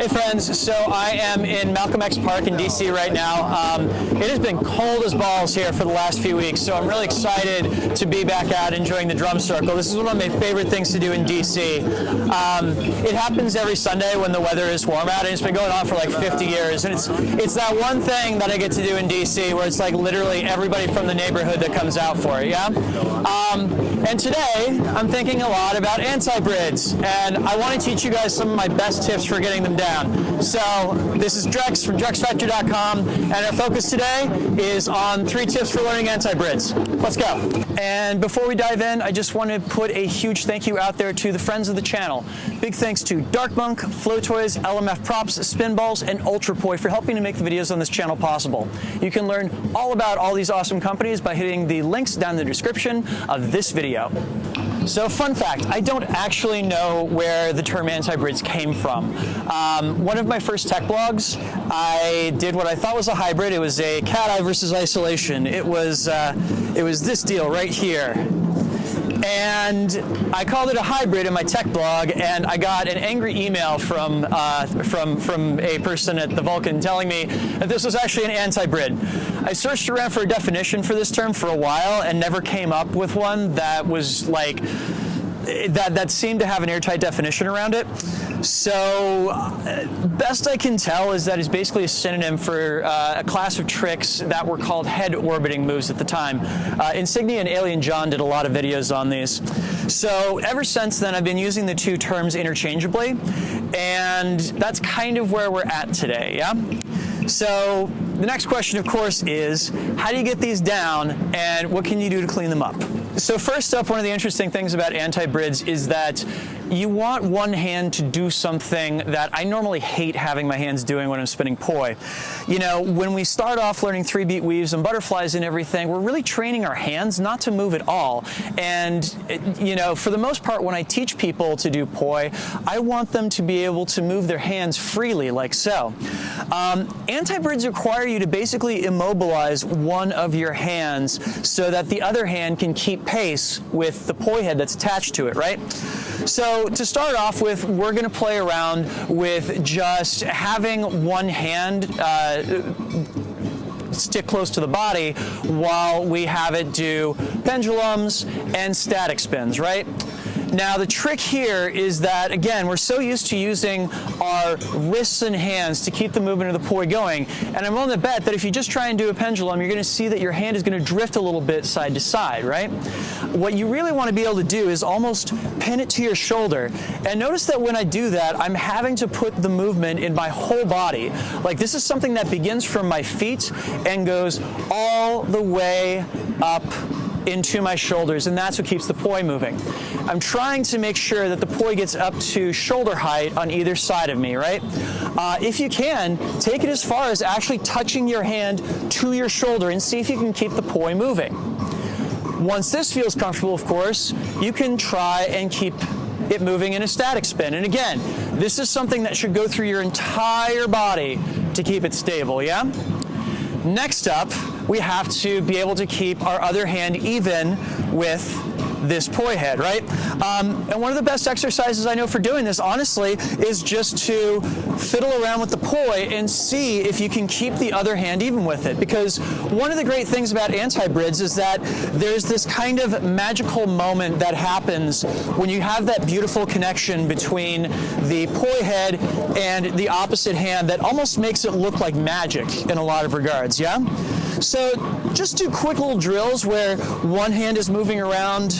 Hey friends, so I am in Malcolm X Park in DC right now. It has been cold as balls here for the last few weeks, so I'm really excited to be back out enjoying the drum circle. This is one of my favorite things to do in DC. It happens every Sunday when the weather is warm out, and it's been going on for like 50 years. And it's that one thing that I get to do in DC where it's like literally everybody from the neighborhood that comes out for it, yeah? And today, I'm thinking a lot about anti-brids, and I want to teach you guys some of my best tips for getting them down. So this is Drex from DrexFactor.com, and our focus today is on 3 tips for learning anti-brids. Let's go. And before we dive in, I just want to put a huge thank you out there to the friends of the channel. Big thanks to Dark Monk, Flow Toys, LMF Props, Spinballs, and Ultra Poi for helping to make the videos on this channel possible. You can learn all about all these awesome companies by hitting the links down in the description of this video. So fun fact, I don't actually know where the term anti-brids came from. One of my first tech blogs, I did what I thought was a hybrid. It was a cat eye versus isolation. It was this deal right here. And I called it a hybrid in my tech blog, and I got an angry email from a person at the Vulcan telling me that this was actually an anti-brid. I searched around for a definition for this term for a while and never came up with one that was like that seemed to have an airtight definition around it. So best I can tell is that it's basically a synonym for a class of tricks that were called head orbiting moves at the time. Insignia and Alien John did a lot of videos on these. So ever since then, I've been using the 2 terms interchangeably, and that's kind of where we're at today, yeah? So the next question, of course, is how do you get these down, and what can you do to clean them up? So first up, one of the interesting things about anti-brids is that you want one hand to do something that I normally hate having my hands doing when I'm spinning poi. You know, when we start off learning 3-beat weaves and butterflies and everything, we're really training our hands not to move at all. And, you know, for the most part, when I teach people to do poi, I want them to be able to move their hands freely, like so. Anti-brids require you to basically immobilize one of your hands so that the other hand can keep pace with the poi head that's attached to it, right? So to start off with, we're going to play around with just having one hand stick close to the body while we have it do pendulums and static spins, right? Now the trick here is that, again, we're so used to using our wrists and hands to keep the movement of the poi going, and I'm willing to bet that if you just try and do a pendulum, you're going to see that your hand is going to drift a little bit side to side, right? What you really want to be able to do is almost pin it to your shoulder, and notice that when I do that, I'm having to put the movement in my whole body. Like, this is something that begins from my feet and goes all the way up into my shoulders, and that's what keeps the poi moving. I'm trying to make sure that the poi gets up to shoulder height on either side of me, right? If you can, take it as far as actually touching your hand to your shoulder and see if you can keep the poi moving. Once this feels comfortable, of course, you can try and keep it moving in a static spin. And again, this is something that should go through your entire body to keep it stable, yeah? Next up, we have to be able to keep our other hand even with this poi head, right? And one of the best exercises I know for doing this, honestly, is just to fiddle around with the poi and see if you can keep the other hand even with it. Because one of the great things about anti-brids is that there's this kind of magical moment that happens when you have that beautiful connection between the poi head and the opposite hand that almost makes it look like magic in a lot of regards, yeah? So just do quick little drills where one hand is moving around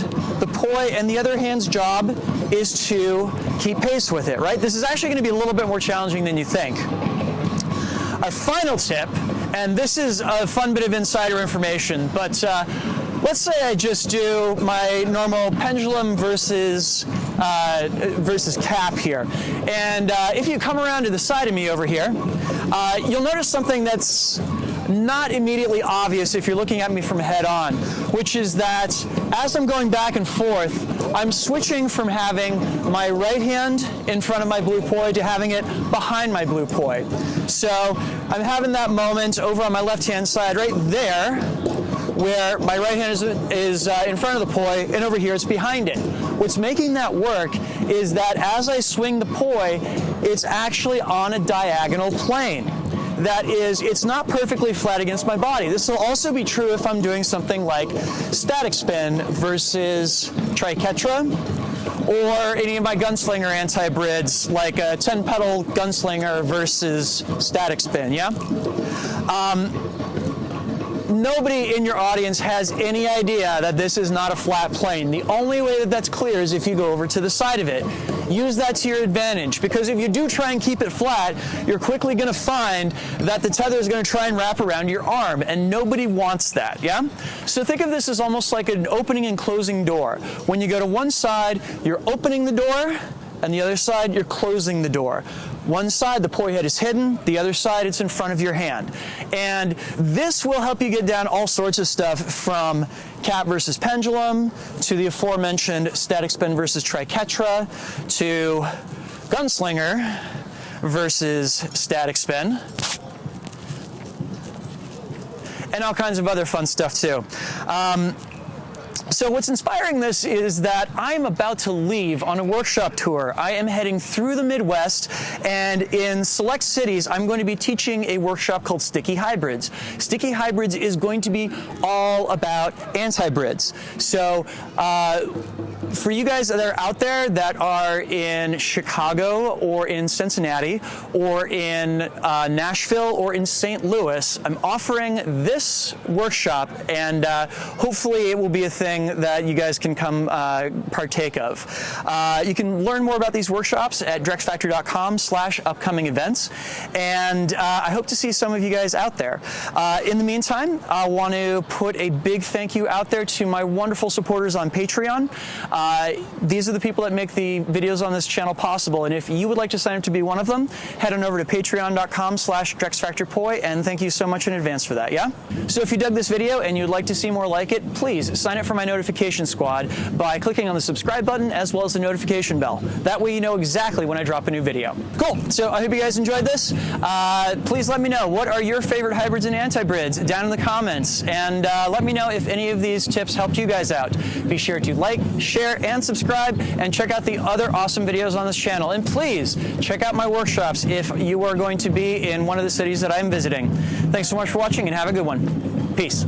the poi and the other hand's job is to keep pace with it, right? This is actually going to be a little bit more challenging than you think. Our final tip, and this is a fun bit of insider information, but let's say I just do my normal pendulum versus cap here. And if you come around to the side of me over here, you'll notice something that's not immediately obvious if you're looking at me from head on, which is that as I'm going back and forth, I'm switching from having my right hand in front of my blue poi to having it behind my blue poi. So I'm having that moment over on my left-hand side right there, where my right hand is in front of the poi, and over here it's behind it. What's making that work is that as I swing the poi, it's actually on a diagonal plane. That is, it's not perfectly flat against my body. This will also be true if I'm doing something like static spin versus triquetra, or any of my gunslinger anti-brids, like a 10-pedal gunslinger versus static spin, yeah? Nobody in your audience has any idea that this is not a flat plane. The only way that that's clear is if you go over to the side of it. Use that to your advantage, because if you do try and keep it flat, you're quickly going to find that the tether is going to try and wrap around your arm, and nobody wants that, yeah? So think of this as almost like an opening and closing door. When you go to one side, you're opening the door, and the other side, you're closing the door. One side, the poi head is hidden. The other side, it's in front of your hand. And this will help you get down all sorts of stuff, from cat versus pendulum, to the aforementioned static spin versus triquetra, to gunslinger versus static spin, and all kinds of other fun stuff too. So what's inspiring this is that I'm about to leave on a workshop tour. I am heading through the Midwest, and in select cities, I'm going to be teaching a workshop called Sticky Hybrids. Sticky Hybrids is going to be all about anti-brids. So for you guys that are out there that are in Chicago or in Cincinnati or in Nashville or in St. Louis, I'm offering this workshop, and hopefully it will be a thing that you guys can come partake of. You can learn more about these workshops at drexfactory.com/upcoming events, and I hope to see some of you guys out there. In the meantime, I want to put a big thank you out there to my wonderful supporters on Patreon. These are the people that make the videos on this channel possible, and if you would like to sign up to be one of them, head on over to patreon.com/drexfactorpoi, and thank you so much in advance for that, yeah? So if you dug this video and you'd like to see more like it, please sign up for my notification squad by clicking on the subscribe button as well as the notification bell. That way you know exactly when I drop a new video. Cool, so I hope you guys enjoyed this. Please let me know, what are your favorite hybrids and anti-brids down in the comments, and let me know if any of these tips helped you guys out. Be sure to like, share, and subscribe, and check out the other awesome videos on this channel. And please check out my workshops if you are going to be in one of the cities that I'm visiting. Thanks so much for watching, and have a good one. Peace.